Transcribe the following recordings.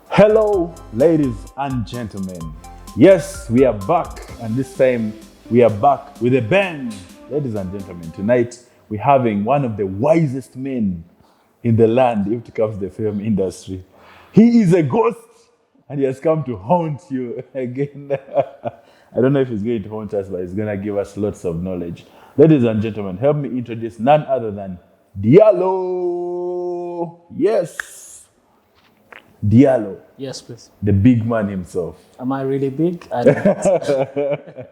Hello, ladies and gentlemen. Yes, we are back, and this time we are back with a bang. Ladies and gentlemen, tonight we're having one of the wisest men in the land if it comes to the film industry. He is a ghost, and he has come to haunt you again. I don't know if he's going to haunt us, but he's going to give us lots of knowledge. Ladies and gentlemen, help me introduce none other than Dialo. Yes, Dialo. Yes, please. The big man himself. Am I really big? I don't know.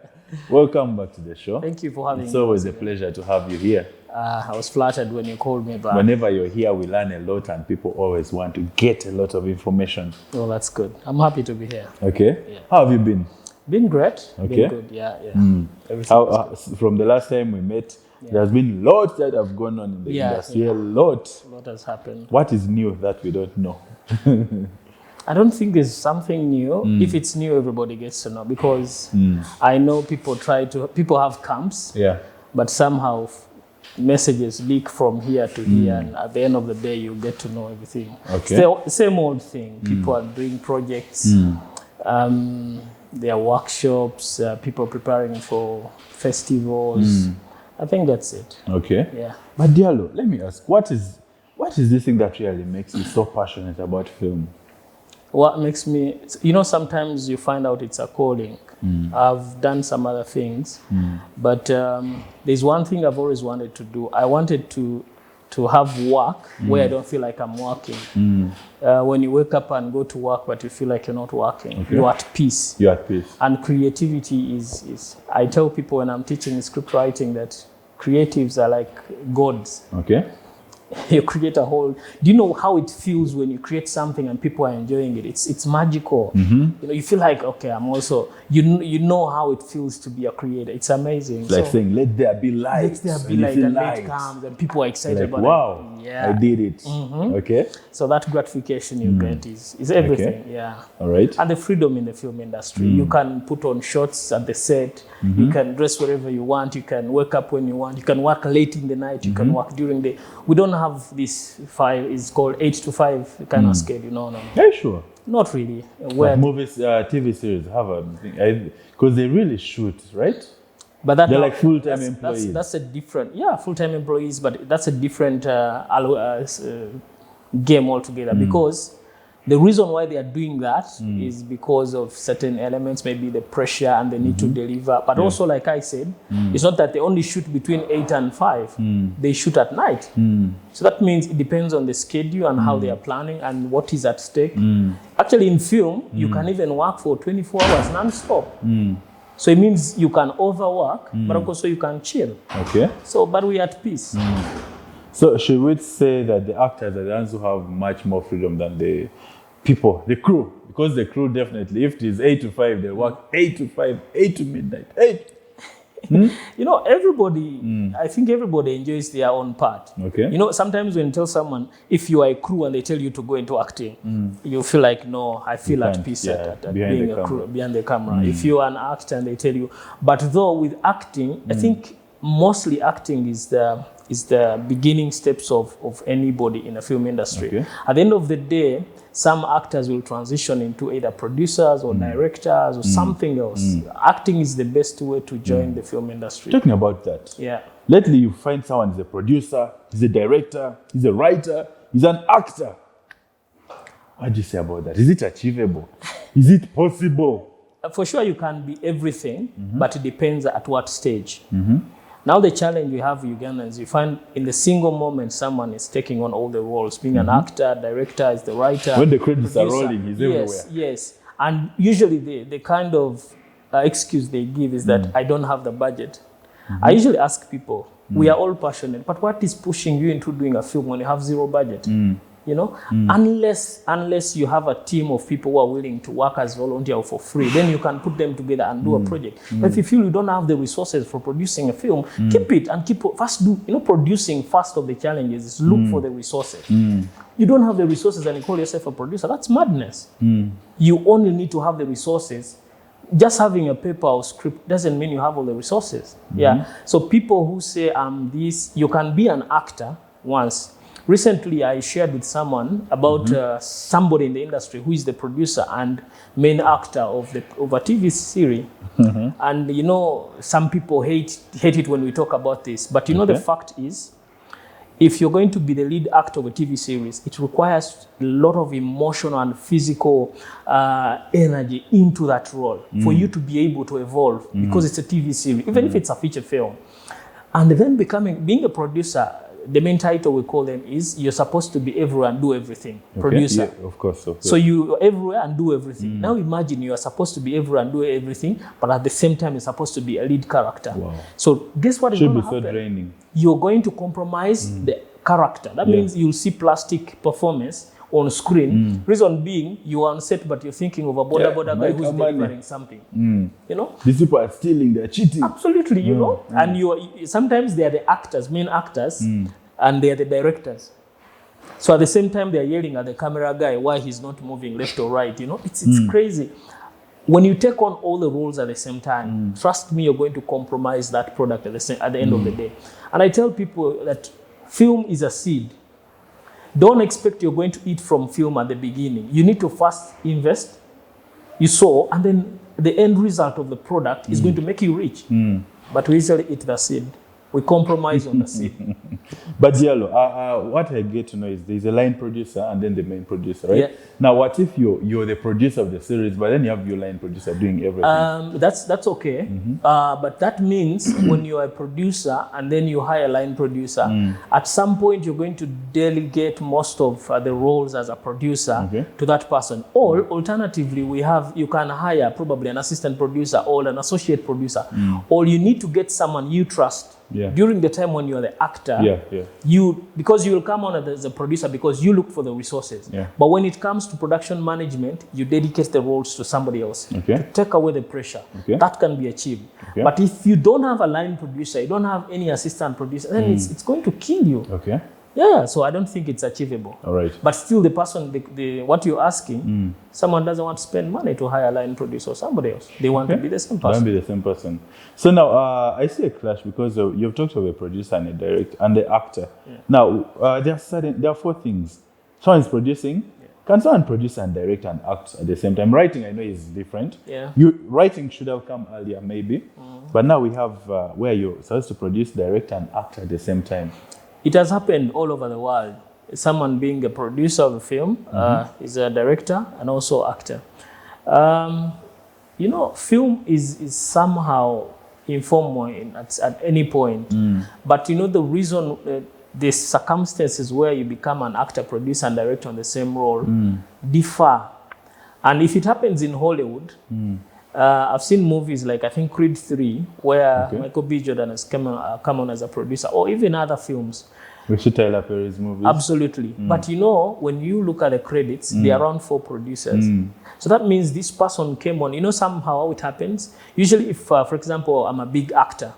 Welcome back to the show. Thank you for having me. It's always a pleasure to have you here. I was flattered when you called me back. Whenever you're here, we learn a lot, and people always want to get a lot of information. Oh, that's good. I'm happy to be here. Okay. Yeah. How have you been? Been great. Okay. Been good. Yeah. Everything How, from the last time we met, there's been lots that have gone on in the industry. A lot. a lot has happened. What is new that we don't know? I don't think there's something new. If it's new, everybody gets to know, because I know people have camps, but somehow messages leak from here to here, and at the end of the day, you get to know everything. Okay. It's the same old thing. People are doing projects. There are workshops, people preparing for festivals. I think that's it. Okay. Yeah. But Diallo, let me ask, what is this thing that really makes you so passionate about film? What makes me, sometimes you find out it's a calling. I've done some other things, but there's one thing I've always wanted to do. I wanted to have work where I don't feel like I'm working. When you wake up and go to work, but you feel like you're not working, you're at peace. You're at peace. And creativity is, I tell people when I'm teaching script writing that creatives are like gods. Okay. You create a whole. Do you know how it feels when you create something and people are enjoying it? It's magical. You feel like, okay, I'm also. You know how it feels to be a creator. It's amazing. It's like saying, "Let there be light." Let there be light, and light comes, and people are excited like, about wow, it. Yeah, I did it. Okay. So that gratification you get is everything. Okay. Yeah. All right. And the freedom in the film industry. You can put on shots at the set. You can dress wherever you want. You can wake up when you want. You can work late in the night. You can work during the. We don't have this it's called 8 to 5 kind of schedule. No. Yeah, sure. Not really. But movies, TV series have a thing, because they really shoot, right? But that they're like full-time employees. That's a different, full-time employees, but that's a different game altogether, because the reason why they are doing that is because of certain elements, maybe the pressure and the need to deliver. But also, like I said, it's not that they only shoot between 8 and 5. They shoot at night. So that means it depends on the schedule and how they are planning and what is at stake. Actually, in film, you can even work for 24 hours non-stop. So it means you can overwork, but also you can chill. Okay. So, but we're at peace. So should we say that the actors are the ones who have much more freedom than the people, the crew? Because the crew definitely, if it is 8 to 5, they work 8 to 5, 8 to midnight, 8. Everybody, I think everybody enjoys their own part. Okay. Sometimes when you tell someone, if you are a crew and they tell you to go into acting, you feel like, no, I feel at peace at being a crew, behind the camera. If you are an actor and they tell you, but though with acting, I think mostly acting is the beginning steps of anybody in the film industry. Okay. At the end of the day, some actors will transition into either producers or directors or something else. Acting is the best way to join the film industry. Talking about that. Yeah. Lately, you find someone is a producer, he's a director, he's a writer, he's an actor. What do you say about that? Is it achievable? Is it possible? For sure, you can be everything, but it depends at what stage. Now the challenge we have Ugandans, you find in the single moment someone is taking on all the roles, being an actor, director, is the writer. When the credits are rolling, he's everywhere. Yes. And usually the kind of excuse they give is that I don't have the budget. I usually ask people, we are all passionate, but what is pushing you into doing a film when you have zero budget? Unless you have a team of people who are willing to work as volunteer for free, then you can put them together and do a project. But if you feel you don't have the resources for producing a film, keep it and producing first of the challenges is look for the resources. You don't have the resources and you call yourself a producer, that's madness. You only need to have the resources. Just having a paper or script doesn't mean you have all the resources. So people who say, you can be an actor once, Recently, I shared with someone about somebody in the industry who is the producer and main actor of a TV series. And you know, some people hate it when we talk about this. But you know, the fact is, if you're going to be the lead actor of a TV series, it requires a lot of emotional and physical energy into that role for you to be able to evolve, because it's a TV series, even if it's a feature film. And then being a producer, the main title we call them is you're supposed to be everywhere and do everything. Producer. Yeah, of course. So you're everywhere and do everything. Now imagine you are supposed to be everywhere and do everything, but at the same time you're supposed to be a lead character. Wow. So guess what is going to happen? Should be so draining. You're going to compromise the character. That means you'll see plastic performance on screen. Reason being, you are on set, but you're thinking of a border guy who's delivering something. You know, these people are stealing, they're cheating. Absolutely, you know, and sometimes they are the actors, main actors, and they are the directors. So at the same time, they are yelling at the camera guy why he's not moving left or right. You know, it's crazy. When you take on all the roles at the same time, trust me, you're going to compromise that product at the end of the day. And I tell people that film is a seed. Don't expect you're going to eat from film at the beginning. You need to first invest, you sow, and then the end result of the product is going to make you rich. But we usually eat the seed. We compromise on the seed. But Dialo, what I get to know is there's a line producer and then the main producer, right? Yeah. Now, what if you're the producer of the series, but then you have your line producer doing everything? That's okay. But that means when you are a producer and then you hire a line producer, at some point you're going to delegate most of the roles as a producer to that person. Or alternatively, you can hire probably an assistant producer or an associate producer. Or you need to get someone you trust. During the time when you're the actor, because you will come on as a producer because you look for the resources. But when it comes to production management, you dedicate the roles to somebody else to take away the pressure. That can be achieved. But if you don't have a line producer, you don't have any assistant producer, then it's going to kill you. Yeah, so I don't think it's achievable. All right. But still, the person, what you're asking, someone doesn't want to spend money to hire a line producer or somebody else. They want to be the same person. They want to be the same person. So now, I see a clash because you've talked about a producer and a director and the actor. Now, there are four things. Someone is producing. Can someone produce and direct and act at the same time? Writing, I know, is different. Writing should have come earlier, maybe. But now we have where you're supposed to produce, direct, and act at the same time. It has happened all over the world. Someone being a producer of a film is a director and also actor. You know, film is somehow informal at any point. But you know, the reason, the circumstances where you become an actor, producer, and director on the same role differ. And if it happens in Hollywood, I've seen movies like, I think, Creed 3, where Michael B. Jordan has come on as a producer, or even other films. We should Tyler Perry's movies. Absolutely. But you know, when you look at the credits, there are around 4 producers. So that means this person came on. You know, somehow how it happens? Usually if, for example, I'm a big actor,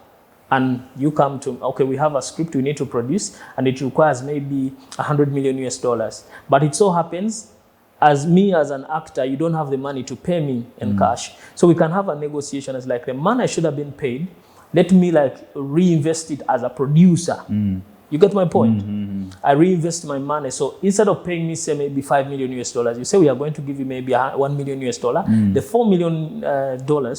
and you come to, okay, we have a script we need to produce, and it requires maybe $100 million. But it so happens, as an actor, you don't have the money to pay me in cash. So we can have a negotiation as like, the money I should have been paid, let me like reinvest it as a producer. You get my point? I reinvest my money. So instead of paying me, say, maybe $5 million, you say we are going to give you maybe $1 million. The $4 million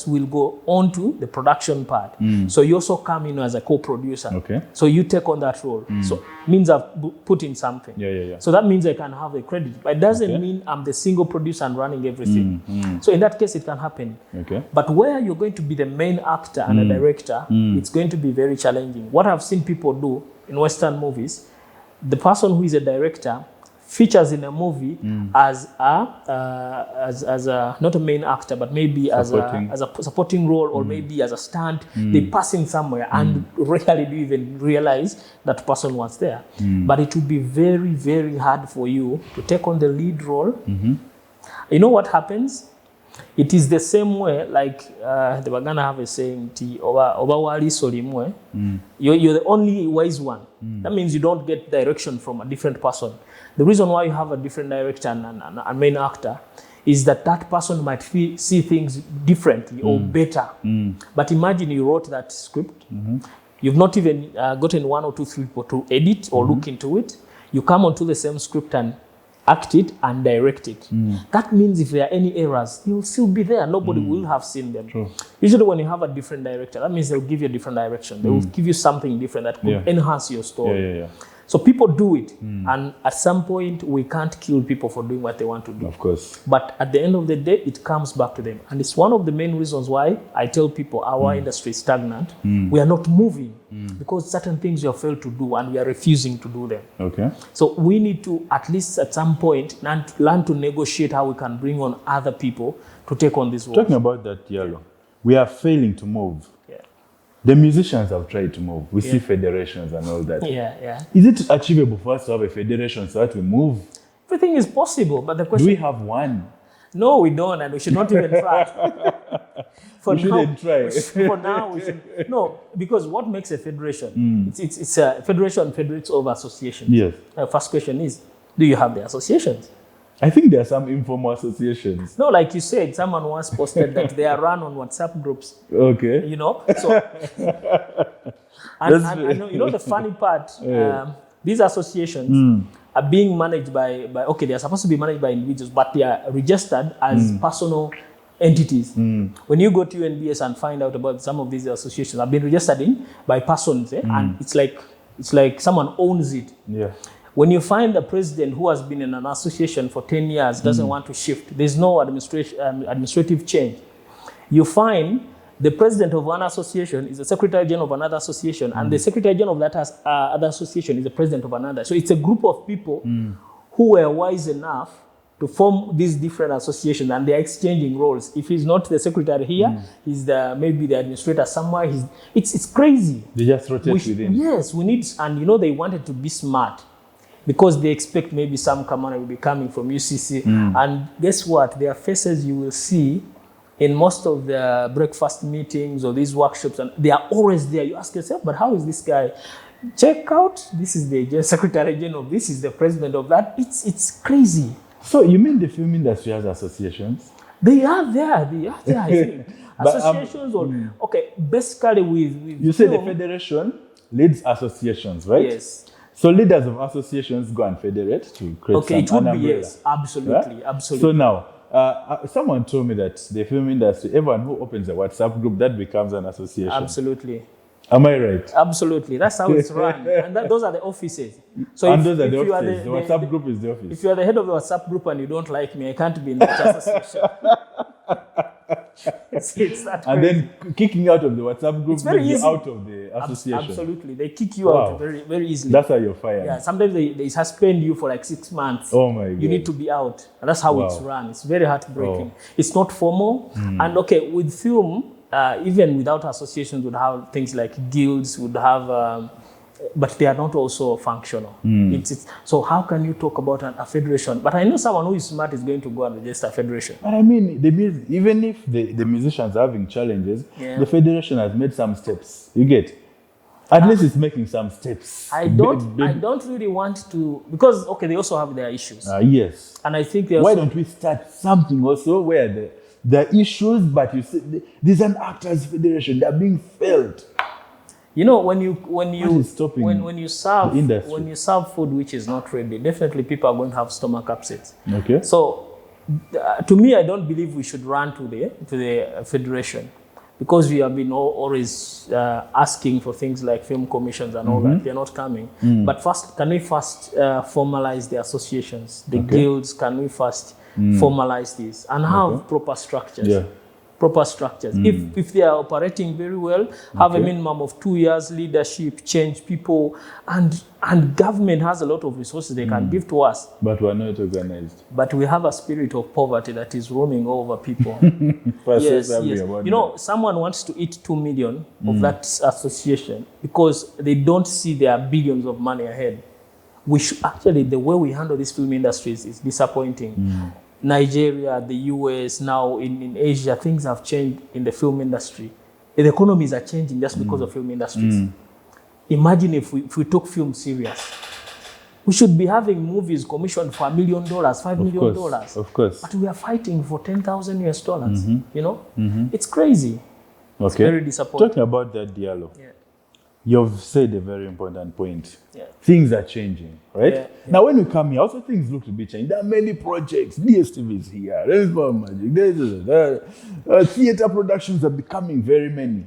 will go on to the production part. So you also come in as a co-producer. So you take on that role. So means I've put in something. So that means I can have the credit. But it doesn't mean I'm the single producer and running everything. So in that case, it can happen. But where you're going to be the main actor and a director, it's going to be very challenging. What I've seen people do in Western movies, the person who is a director features in a movie as a not a main actor, but maybe as a supporting role, or maybe as a stunt. They pass in somewhere and rarely do even realize that person was there. But it will be very, very hard for you to take on the lead role. You know what happens? It is the same way, like the Uganda have a saying, you're the only wise one. That means you don't get direction from a different person. The reason why you have a different director and main actor is that person might see things differently or better. But imagine you wrote that script. You've not even gotten 1 or 2 people to edit or look into it. you come onto the same script and act it and direct it. That means if there are any errors, you'll still be there. Nobody will have seen them. True. Usually when you have a different director, that means they'll give you a different direction. They will give you something different that could enhance your story. So people do it. And at some point, we can't kill people for doing what they want to do. Of course. But at the end of the day, it comes back to them. And it's one of the main reasons why I tell people our industry is stagnant. We are not moving because certain things we have failed to do and we are refusing to do them. Okay. So we need to, at least at some point, learn to negotiate how we can bring on other people to take on this role. Talking about that, Dialo, we are failing to move. The musicians have tried to move. We see federations and all that. Is it achievable for us to have a federation so that we move? Everything is possible, but the question... Do we have one? No, we don't, and we should not even try. We shouldn't try. For now, we should... No, because what makes a federation? It's a federation federates over associations. Yes. The first question is, do you have the associations? I think there are some informal associations. No, like you said, someone once posted that they are run on WhatsApp groups. Okay. You know? So, and you know the funny part, these associations are being managed by, okay, they are supposed to be managed by individuals, but they are registered as personal entities. When you go to UNBS and find out about some of these associations, have been registered by persons, and it's like someone owns it. Yeah. When you find a president who has been in an association for 10 years, doesn't want to shift, there's no administrative change. You find the president of one association is the secretary general of another association, and the secretary general of that other association is the president of another. So it's a group of people who were wise enough to form these different associations, and they're exchanging roles. If he's not the secretary here, he's maybe the administrator somewhere. It's crazy. They just rotate within. Yes, we need, and you know they wanted to be smart, because they expect maybe some commander will be coming from UCC. And guess what? Their faces you will see in most of the breakfast meetings or these workshops, and they are always there. You ask yourself, but how is this guy? Check out, this is the Secretary General, this is the president of that. It's crazy. So you mean the film industry has associations? They are there, I think. Associations, okay, basically with you say the federation leads associations, right? Yes. So leaders of associations go and federate to create it would be, umbrella. yes, absolutely, absolutely. So now, someone told me that the film industry, everyone who opens a WhatsApp group, that becomes an association. Absolutely. Am I right? Absolutely. That's how it's run. And those are the offices. So and those are the offices. The WhatsApp group is the office. If you are the head of the WhatsApp group and you don't like me, I can't be in that association. It's that crazy. And then kicking out of the WhatsApp group, it's very easy. Out of the association. Absolutely. They kick you out very, very easily. That's how you're fired. Yeah, sometimes they suspend you for like 6 months. Oh my God. You need to be out. And that's how it's run. It's very heartbreaking. It's not formal. And okay, with film, even without associations, would have things like guilds, would have, but they are not also functional. So how can you talk about a federation? But I know someone who is smart is going to go and register a federation. But I mean, even if the musicians are having challenges, the federation has made some steps. You get? At least it's making some steps. I don't really want to, because okay, they also have their issues. Yes. And I think why don't we start something also where the issues, but you see, there's an actors federation, they're being felt. You know, when you serve food which is not ready, definitely people are going to have stomach upsets. Okay. So, to me, I don't believe we should run to the federation, because we have been always asking for things like film commissions and all that. They're not coming. But first, can we formalize the associations, the guilds? Can we first formalize this and have proper structures? Yeah. Proper structures. If they are operating very well, have a minimum of 2 years leadership, change people, and government has a lot of resources they can give to us. But we're not organized. But we have a spirit of poverty that is roaming over people. Yes. You know, someone wants to eat 2 million of that association because they don't see there are billions of money ahead. We should actually, the way we handle this film industries is disappointing. Nigeria, the US, now in Asia, things have changed in the film industry. The economies are changing just because of film industries. Imagine if we took film serious. We should be having movies commissioned for $1 million, $5 million. Of course. But we are fighting for $10,000 US. You know? It's crazy. It's very disappointing. Talking about that, Dialo. You've said a very important point. Yeah. Things are changing, right? Yeah, Now, when we come here, also things look to be changing. There are many projects. DSTV is here. There is more magic. Theater productions are becoming very many.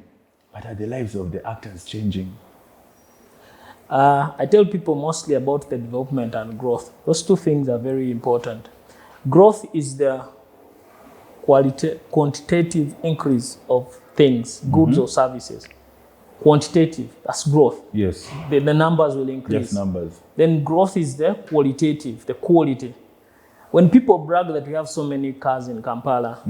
But are the lives of the actors changing? I tell people mostly about the development and growth. Those two things are very important. Growth is the quantitative increase of things, goods or services. Quantitative, that's growth. Yes. The numbers will increase. Yes, numbers. Then growth is the qualitative, the quality. When people brag that we have so many cars in Kampala,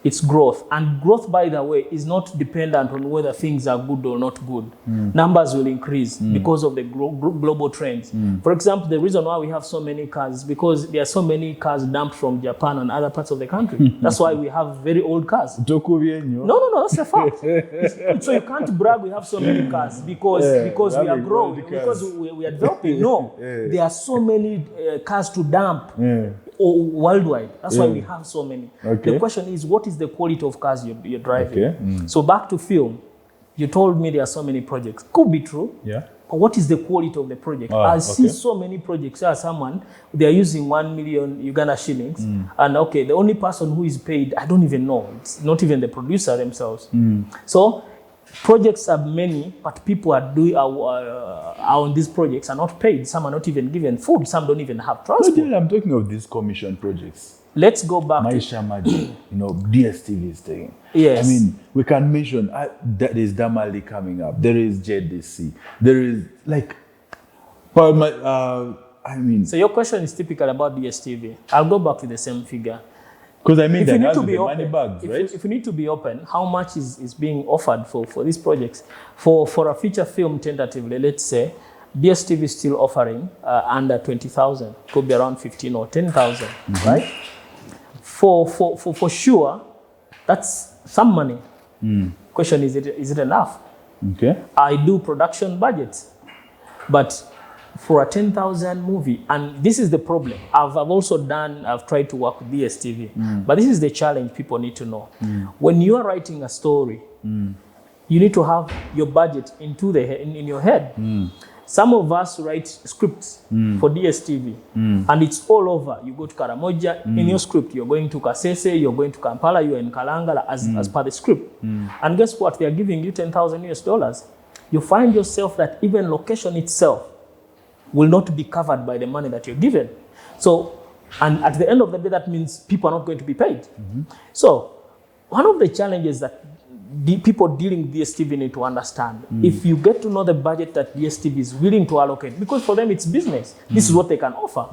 it's growth. And growth, by the way, is not dependent on whether things are good or not good. Numbers will increase because of the global trends. For example, the reason why we have so many cars is because there are so many cars dumped from Japan and other parts of the country. That's why we have very old cars. No, that's a fact. So you can't brag we have so many cars because we are growing, because we are developing. No, there are so many cars to dump. Worldwide. That's why we have so many. The question is, what is the quality of cars you're driving? So back to film, you told me there are so many projects. Could be true. Yeah. But what is the quality of the project? I see so many projects. Someone, they are using 1 million Uganda shillings. And the only person who is paid, I don't even know. It's not even the producer themselves. So projects are many, but people are on these projects are not paid. Some are not even given food. Some don't even have transport. I'm talking of these commission projects. Let's go back Maisha Magic, DSTV is taking. Yes. I mean, we can mention there is Damali coming up. There is JDC. There is So your question is typical about DSTV. I'll go back to the same figure. Because I mean, if you need the to be open, money bags, right? If you need to be open, how much is being offered for these projects? For a feature film, tentatively, let's say, DSTV is still offering under 20,000, could be around 15 or 10,000, right? For sure, that's some money. Question is it enough? Okay. I do production budgets, but for a 10,000 movie, and this is the problem. I've tried to work with DSTV, but this is the challenge people need to know. When you are writing a story, you need to have your budget in your head. Some of us write scripts for DSTV, and it's all over. You go to Karamoja, in your script, you're going to Kasese, you're going to Kampala, you're in Kalangala as per the script. And guess what? They are giving you $10,000. You find yourself that even location itself will not be covered by the money that you're given. So, and at the end of the day, that means people are not going to be paid. So, one of the challenges that the people dealing with DSTV need to understand, if you get to know the budget that DSTV is willing to allocate, because for them it's business, this is what they can offer.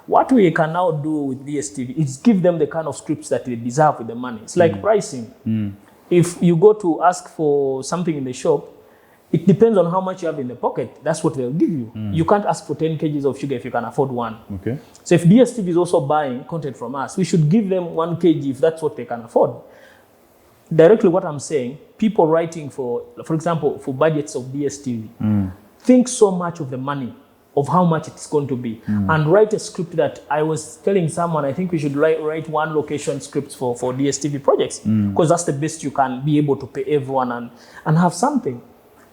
What we can now do with DSTV is give them the kind of scripts that they deserve with the money. It's like pricing. If you go to ask for something in the shop, it depends on how much you have in the pocket. That's what they'll give you. You can't ask for 10 kgs of sugar if you can afford one. Okay. So if DSTV is also buying content from us, we should give them 1 kg if that's what they can afford. Directly what I'm saying, people writing for example, for budgets of DSTV, think so much of the money, of how much it's going to be, and write a script that I was telling someone, I think we should write 1 location script for DSTV projects, because that's the best you can be able to pay everyone and have something.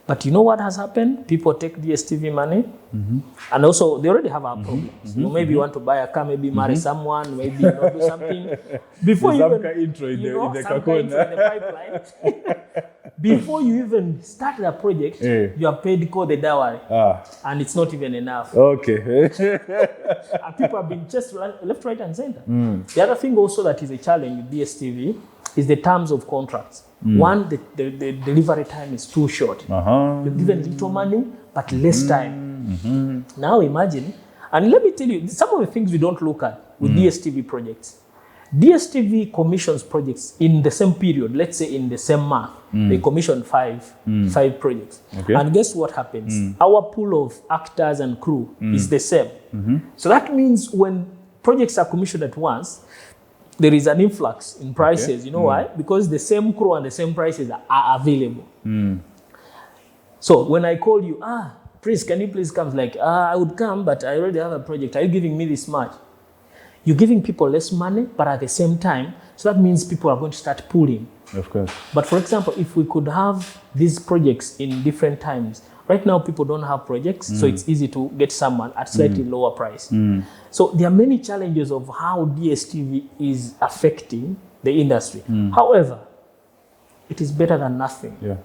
But you know what has happened? People take DSTV money, and also they already have our problems. Maybe you want to buy a car, maybe marry someone, maybe do something. Before you even, in the pipeline. Before you even start the project, you have paid the dowry, and it's not even enough. Okay. And people have been just left, right, and center. The other thing also that is a challenge with DSTV is the terms of contracts. One, the delivery time is too short. You're given little money, but less time. Now imagine, and let me tell you, some of the things we don't look at with DSTV projects. DSTV commissions projects in the same period, let's say in the same month, they commission five projects. Okay. And guess what happens? Our pool of actors and crew is the same. So that means when projects are commissioned at once, there is an influx in prices. Okay. You know why? Because the same crew and the same prices are available. So when I call you, Prince, can you please come? Like, I would come, but I already have a project. Are you giving me this much? you're giving people less money, but at the same time, so that means people are going to start pooling. Of course. But for example, if we could have these projects in different times, right now people don't have projects, so it's easy to get someone at slightly lower price. So there are many challenges of how DSTV is affecting the industry. However, it is better than nothing. Yeah.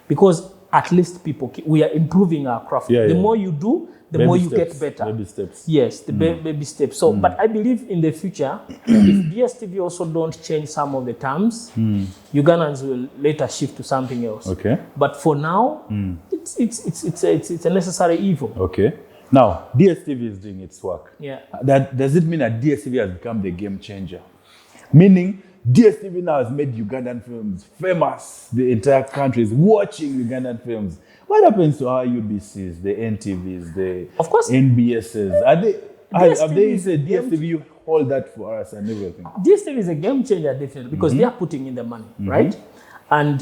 Because at least we are improving our craft. The more you do, the Baby more you steps, get better. Baby steps. Yes, the baby steps. So, but I believe in the future, if DSTV also don't change some of the terms, Ugandans will later shift to something else. Okay. But for now, it's a necessary evil. Okay. Now, DSTV is doing its work. Yeah. Does it mean that DSTV has become the game changer? Meaning, DSTV now has made Ugandan films famous. The entire country is watching Ugandan films. What happens to our UBCs, the NTVs, the Of course. NBSs? Have they said DSTV DSTV, you hold that for us and everything? DSTV is a game changer, definitely, because they are putting in the money, right? And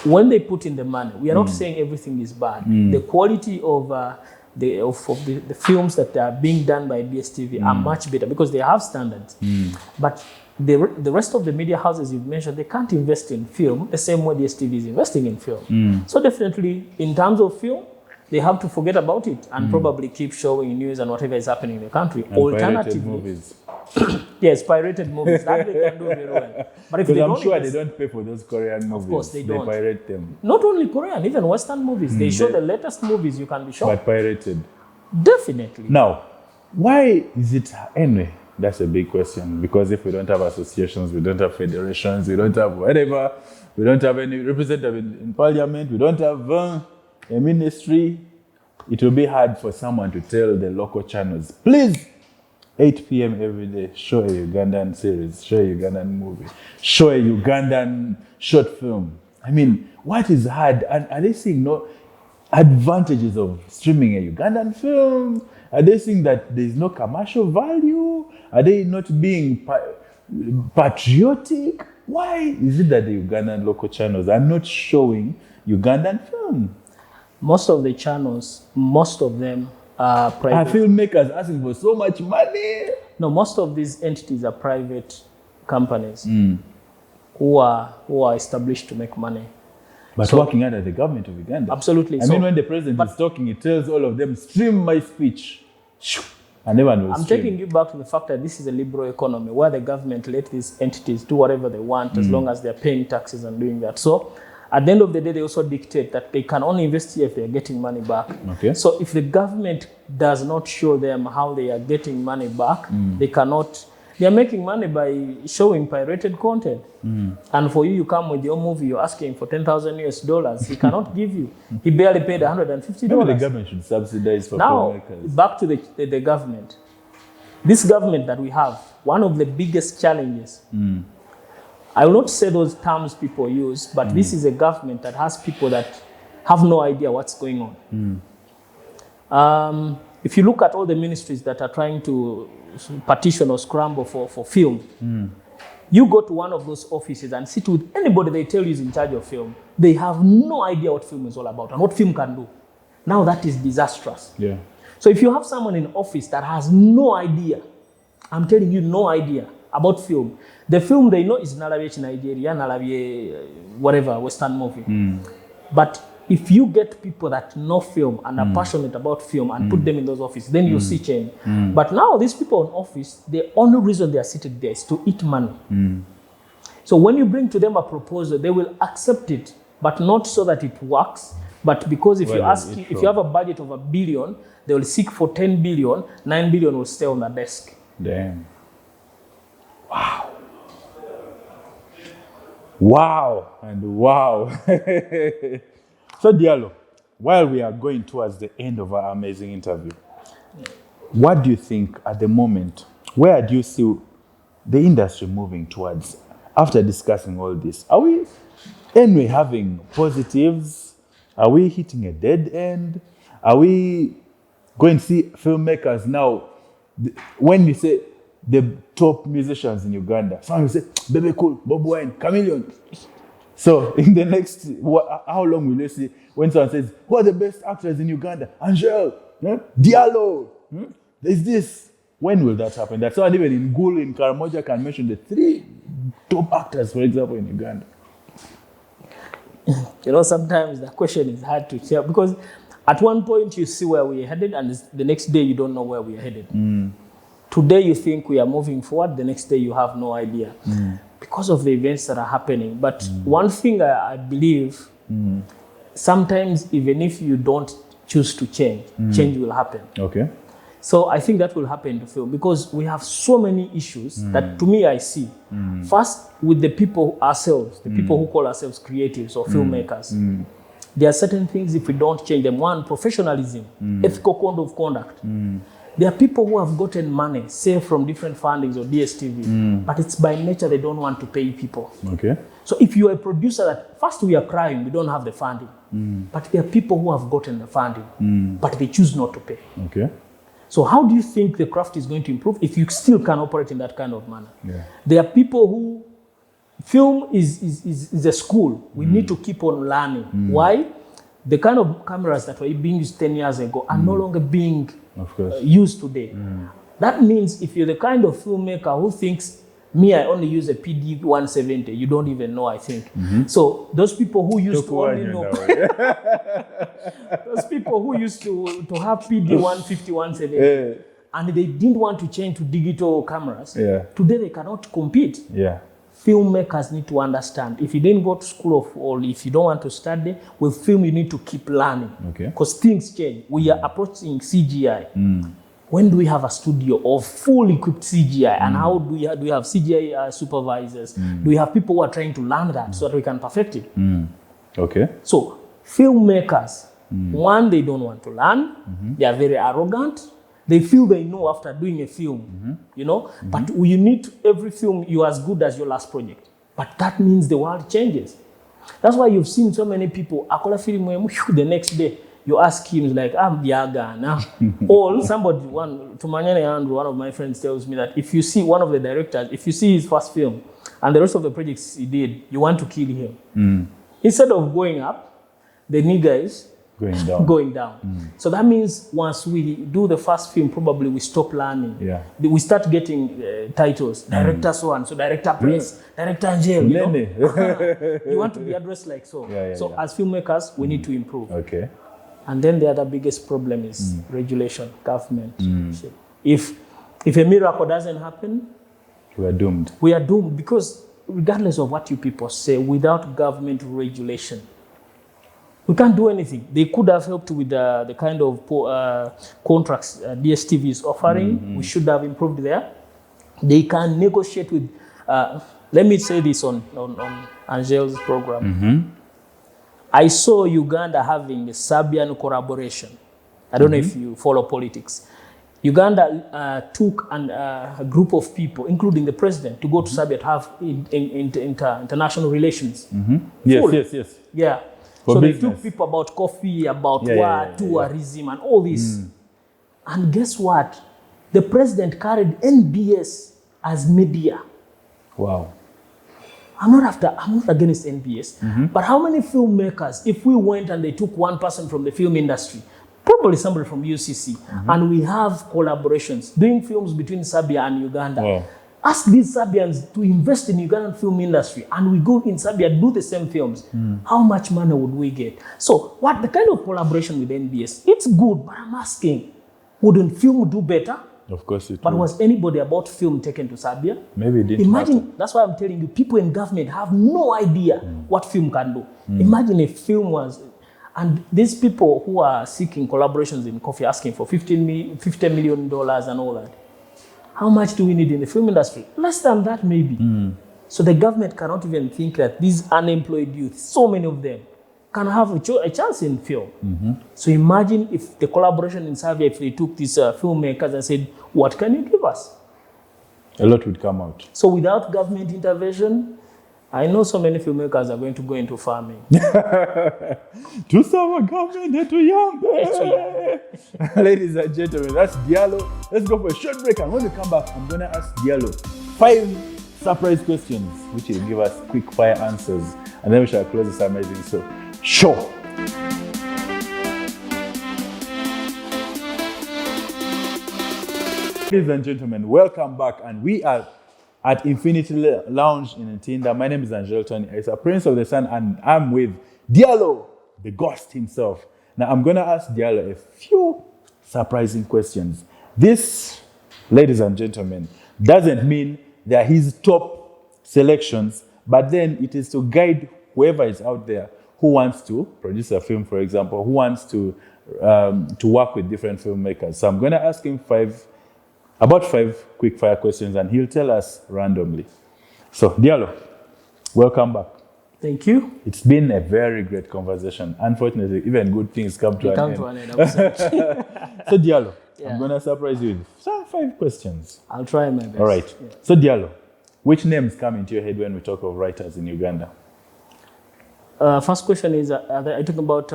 when they put in the money, we are not saying everything is bad. The quality of the films that are being done by DSTV are much better because they have standards. But the rest of the media houses you've mentioned, they can't invest in film the same way DSTV is investing in film. So definitely, in terms of film, they have to forget about it and probably keep showing news and whatever is happening in the country. And Alternatively, pirated movies. yes, pirated movies, that they can do very well. But if they Because I'm don't sure invest- they don't pay for those Korean movies. Of course they don't. pirate them, not only Korean, even Western movies, they show the latest movies you can be shown. but pirated. Definitely. Now, why is it anyway? That's a big question, because if we don't have associations, we don't have federations, we don't have whatever, we don't have any representative in parliament, we don't have a ministry, it will be hard for someone to tell the local channels, please, 8 p.m. every day, show a Ugandan series, show a Ugandan movie, show a Ugandan short film. I mean, what is hard? And are they seeing no advantages of streaming a Ugandan film? Are they seeing that there is no commercial value? Are they not being patriotic? Why is it that the Ugandan local channels are not showing Ugandan film? Most of the channels, most of them are private. Are filmmakers asking for so much money? No, most of these entities are private companies who are established to make money. But working under the government of Uganda. Absolutely. I mean, when the president is talking, he tells all of them, stream my speech. And everyone will I'm stream. taking you back to the fact that this is a liberal economy where the government let these entities do whatever they want as long as they're paying taxes and doing that. So at the end of the day, they also dictate that they can only invest here if they're getting money back. Okay. So if the government does not show them how they are getting money back, they cannot. They are making money by showing pirated content. And for you come with your movie, you're asking for $10,000 US. He cannot give you. He barely paid $150. Maybe the government should subsidize for Now, filmmakers. back to the government. This government that we have, one of the biggest challenges, I will not say those terms people use, but this is a government that has people that have no idea what's going on. If you look at all the ministries that are trying to partition or scramble for film, you go to one of those offices and sit with anybody they tell you is in charge of film. They have no idea what film is all about and what film can do. Now that is disastrous. Yeah. So if you have someone in office that has no idea, I'm telling you, no idea about film, the film they know is Nalabi Nigeria, Nalabi whatever, Western movie. But if you get people that know film and are passionate about film and put them in those offices, then you'll see change. But now these people in office, the only reason they are seated there is to eat money. So when you bring to them a proposal, they will accept it, but not so that it works, but because if you have a budget of $1 billion, they will seek for 10 billion, 9 billion will stay on the desk. Damn. Wow. Wow and wow. So Dialo, while we are going towards the end of our amazing interview, what do you think at the moment, where do you see the industry moving towards after discussing all this? Are we anyway having positives? Are we hitting a dead end? Are we going to see filmmakers now? When you say the top musicians in Uganda, some will say, Bebe Cool, Bob Wine, Chameleon. So in the next, how long will you see when someone says, who are the best actors in Uganda? Angel, Dialo, there's this. When will that happen? That's why even in Gul, in Karamoja, can mention the 3 top actors, for example, in Uganda. Sometimes the question is hard to share because at one point you see where we're headed and the next day you don't know where we're headed. Today you think we are moving forward, the next day you have no idea because of the events that are happening. But one thing I believe, sometimes even if you don't choose to change, change will happen. Okay. So I think that will happen to film because we have so many issues that to me I see. First, with the people ourselves, the people who call ourselves creatives or filmmakers, there are certain things if we don't change them. One, professionalism, ethical code of conduct. There are people who have gotten money, say from different fundings or DSTV, but it's by nature they don't want to pay people. Okay. So if you are a producer that, first we are crying, we don't have the funding. But there are people who have gotten the funding, but they choose not to pay. Okay. So how do you think the craft is going to improve if you still can operate in that kind of manner? Yeah. There are people who, film is a school. We need to keep on learning. Why? The kind of cameras that were being used 10 years ago are no longer being used today. That means if you're the kind of filmmaker who thinks, me, I only use a PD 170, you don't even know, I think. So those people who used to only know, those people who used to have PD 150, 170, and they didn't want to change to digital cameras, today they cannot compete. Filmmakers need to understand, if you didn't go to school of or if you don't want to study, with film you need to keep learning. Because things change. We are approaching CGI. When do we have a studio of full equipped CGI? And how do we have CGI supervisors? Do we have people who are trying to learn that so that we can perfect it? Okay. So filmmakers, one, they don't want to learn. They are very arrogant. They feel they know after doing a film, But you need every film, you're as good as your last project. But that means the world changes. That's why you've seen so many people, Akola film the next day. You ask him, like, I'm Biaga now. Or somebody, Tumanyane Andrew, one of my friends tells me that if you see one of the directors, if you see his first film and the rest of the projects he did, you want to kill him. Instead of going up, the nigga is going down. So that means once we do the first film, probably we stop learning. We start getting titles. Director so and so, director press, director in jail. You want to be addressed like so. So as filmmakers, we need to improve. Okay. And then the other biggest problem is regulation, government. If a miracle doesn't happen, we are doomed. We are doomed because regardless of what you people say, without government regulation, we can't do anything. They could have helped with the kind of contracts DSTV is offering. We should have improved there. They can negotiate with, let me say this on Angel's program. I saw Uganda having a Serbian collaboration. I don't know if you follow politics. Uganda took a group of people, including the president, to go to Serbia to have international relations. Yes. Yeah. So they took people about coffee, about tourism, and all this. And guess what? The president carried NBS as media. Wow. I'm not against NBS, but how many filmmakers, if we went and they took one person from the film industry, probably somebody from UCC, and we have collaborations, doing films between Serbia and Uganda, ask these Serbians to invest in Ugandan film industry, and we go in Serbia, do the same films, how much money would we get? So what the kind of collaboration with NBS, it's good, but I'm asking, wouldn't film do better? Of course it But will. was anybody about film taken to Serbia? Maybe it didn't Imagine, matter. that's why I'm telling you, people in government have no idea what film can do. Imagine if film was, and these people who are seeking collaborations in coffee, asking for $50 million and all that. How much do we need in the film industry? Less than that, maybe. So the government cannot even think that these unemployed youth, so many of them, can have a chance in film. So imagine if the collaboration in Serbia, if they took these filmmakers and said, what can you give us? A lot would come out. So without government intervention, I know so many filmmakers are going to go into farming. To serve a government, they're too young. Ladies and gentlemen, that's Dialo. Let's go for a short break, and when we come back, I'm going to ask Dialo 5 surprise questions, which will give us quick fire answers, and then we shall close this amazing show. Ladies and gentlemen, welcome back, and we are at Infinity Lounge in Ntinda. My name is Angel Tony. It's a Prince of the Sun, and I'm with Dialo, the ghost himself. Now, I'm going to ask Dialo a few surprising questions. This, ladies and gentlemen, doesn't mean they're his top selections, but then it is to guide whoever is out there who wants to produce a film, for example, who wants to work with different filmmakers. So I'm going to ask him about five quick fire questions, and he'll tell us randomly. So, Dialo, welcome back. Thank you. It's been a very great conversation. Unfortunately, even good things come to an end. So, Dialo, I'm going to surprise you with some 5 questions. I'll try my best. All right. Yeah. So, Dialo, which names come into your head when we talk of writers in Uganda? First question is, are you talking about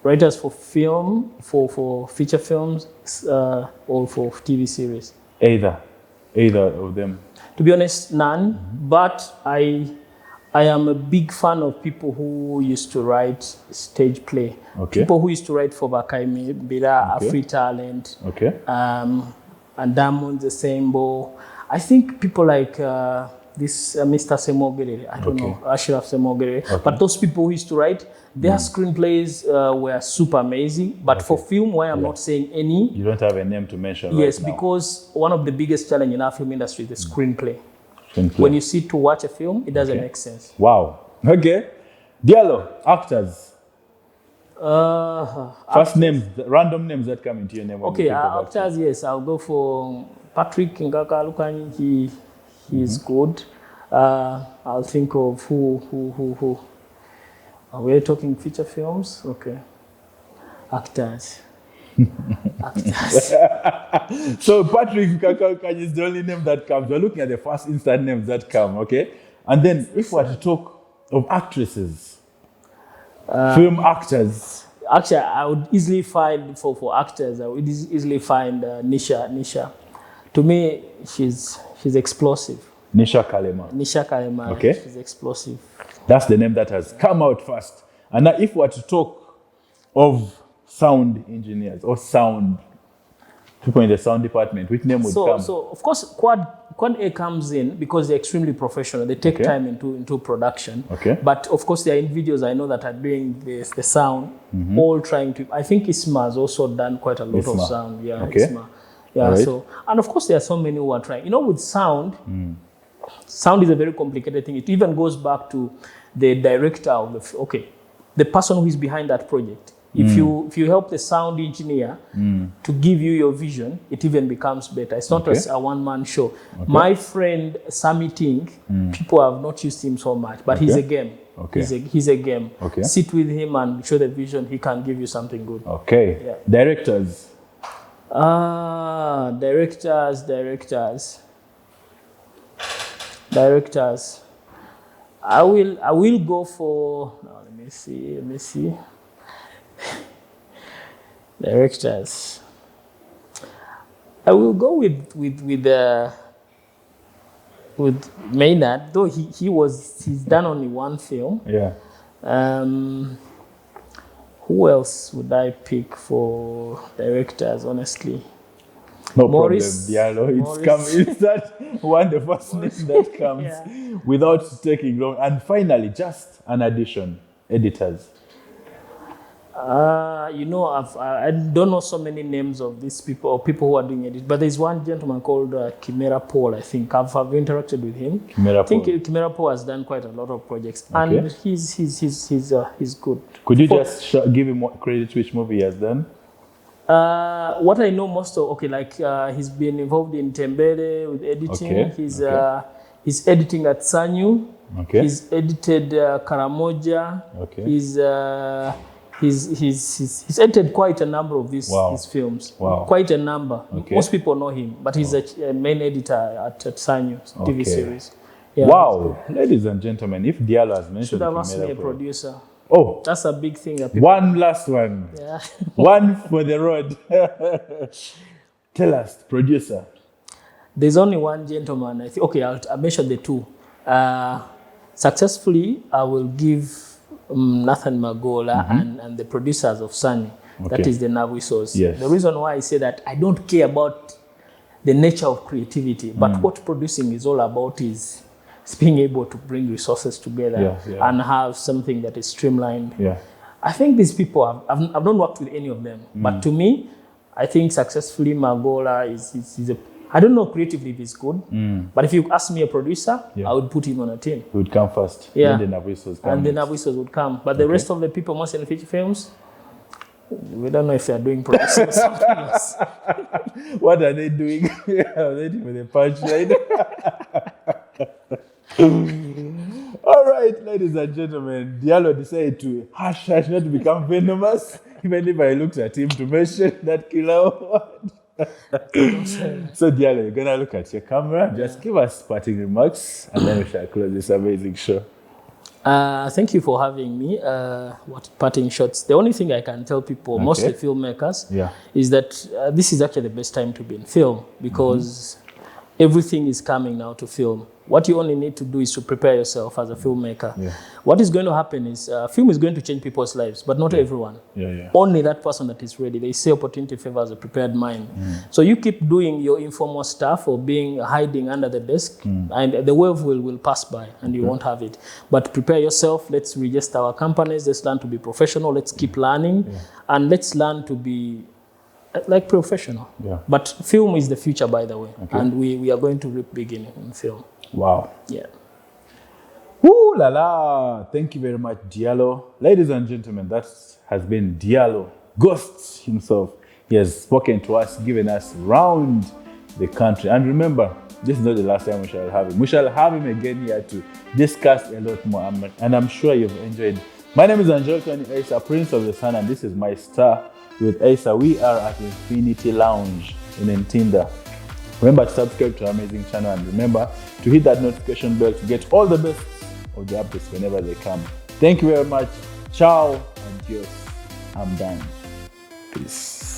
writers for film, for feature films, or for TV series? Either of them. To be honest, none. But I am a big fan of people who used to write stage play. Okay. People who used to write for Bakaimi, Bira, Okay. Free Talent, Okay. and Diamond the Sembo. I think people like this Mr. Semogere, I don't know, Ashraf Semogere. Okay. But those people who used to write, their screenplays were super amazing. But for film, why I'm not saying any. You don't have a name to mention Yes, right now. because one of the biggest challenge in our film industry is the screenplay. Screenplay. When you sit to watch a film, it doesn't make sense. Wow. Okay. Dialo, actors. First names, random names that come into your name. When you Okay, think of actors, yes, I'll go for Patrick Ngaka Lukanyi. He's good. I'll think of who. We're talking feature films? Okay. Actors. Actors. So Patrick Nkaka is the only name that comes. We're looking at the first instant names that come, okay? And then if we were to talk of actresses, film actors. Actually, I would easily find, for actors, I would easily find Nisha. To me, she's explosive. Nisha Kalema. Nisha Kalema, Okay. she's explosive. That's the name that has come out first. And now if we were to talk of sound engineers or sound, people in the sound department, which name would come? So of course, Quad A comes in because they're extremely professional. They take time into production. Okay. But of course, there are individuals I know that are doing the sound, all trying to. I think Isma has also done quite a lot of sound. Yeah, Okay. Isma. Yeah. Right. So, and of course, there are so many who are trying. You know, with sound, sound is a very complicated thing. It even goes back to the director of the person who is behind that project. If you help the sound engineer to give you your vision, it even becomes better. It's not just a one-man show. My friend Sami Ting, people have not used him so much, but he's a game. Okay. He's a game. Okay. Sit with him and show the vision. He can give you something good. Okay. Yeah. Directors. Directors. I will go for. No, let me see. Directors. I will go with Maynard, though he's done only one film. Yeah. Who else would I pick for directors, honestly? No Morris, problem, Dialo. Morris. It's that one, the first name that comes without taking long. And finally, just an addition, editors. I don't know so many names of these people or people who are doing it, but there's one gentleman called Kimera Paul. I think I've interacted with him. I think Kimera Paul has done quite a lot of projects, and he's good. Could you just give him credit which movie he has done? What I know most of, he's been involved in Tembele with editing. He's editing at Sanyu. Okay. He's edited Karamoja. Okay. He's edited quite a number of these films. Wow. Quite a number. Okay. Most people know him, but he's a main editor at Sanyu TV series. Yeah. Wow. Ladies and gentlemen, if Dialo has mentioned Should have asked me a Kimera Paul. producer. Oh, That's a big thing that people. one last one. Yeah. One for the road. Tell us, producer. There's only one gentleman. I think. Okay, I'll mention the two. Successfully, I will give Nathan Magola and the producers of Sunny. Okay. That is the Navisos. Yes. The reason why I say that, I don't care about the nature of creativity. But what producing is all about is being able to bring resources together and have something that is streamlined. Yeah. I think these people, I've not worked with any of them, but to me, I think successfully Magola is a, I don't know creatively if it's good, but if you ask me a producer, I would put him on a team. He would come first. Yeah. Then the Navisos come. And the Navisos would come. But the rest of the people, most in the feature films, we don't know if they're doing producing or something else. What are they doing? Are they doing with a punchline? All right, ladies and gentlemen, Dialo decided to hush not to become venomous, even if I looked at him to mention that killer word. So Dialo, you're gonna look at your camera, just give us parting remarks, and then we shall close this amazing show. Thank you for having me. What parting shots? The only thing I can tell people, mostly filmmakers, is that this is actually the best time to be in film because everything is coming now to film. What you only need to do is to prepare yourself as a filmmaker. What is going to happen is film is going to change people's lives, but not everyone. Only that person that is ready. They say opportunity favors a prepared mind. So you keep doing your informal stuff or hiding under the desk, and the wave will pass by and you won't have it. But prepare yourself. Let's register our companies. Let's learn to be professional. Let's keep learning, and let's learn to be like professional. But film is the future, by the way, and we are going to reap big in film. Wow. Yeah. Woo la la. Thank you very much, Dialo. Ladies and gentlemen, that has been Dialo, Ghost himself. He has spoken to us, given us round the country. And remember, this is not the last time we shall have him. We shall have him again here to discuss a lot more. And I'm sure you've enjoyed. My name is Angelica Asa, Prince of the Sun, and this is my star with Asa. We are at Infinity Lounge in Ntinda. Remember to subscribe to our amazing channel and remember to hit that notification bell to get all the best of the updates whenever they come. Thank you very much. Ciao and adios. I'm done. Peace.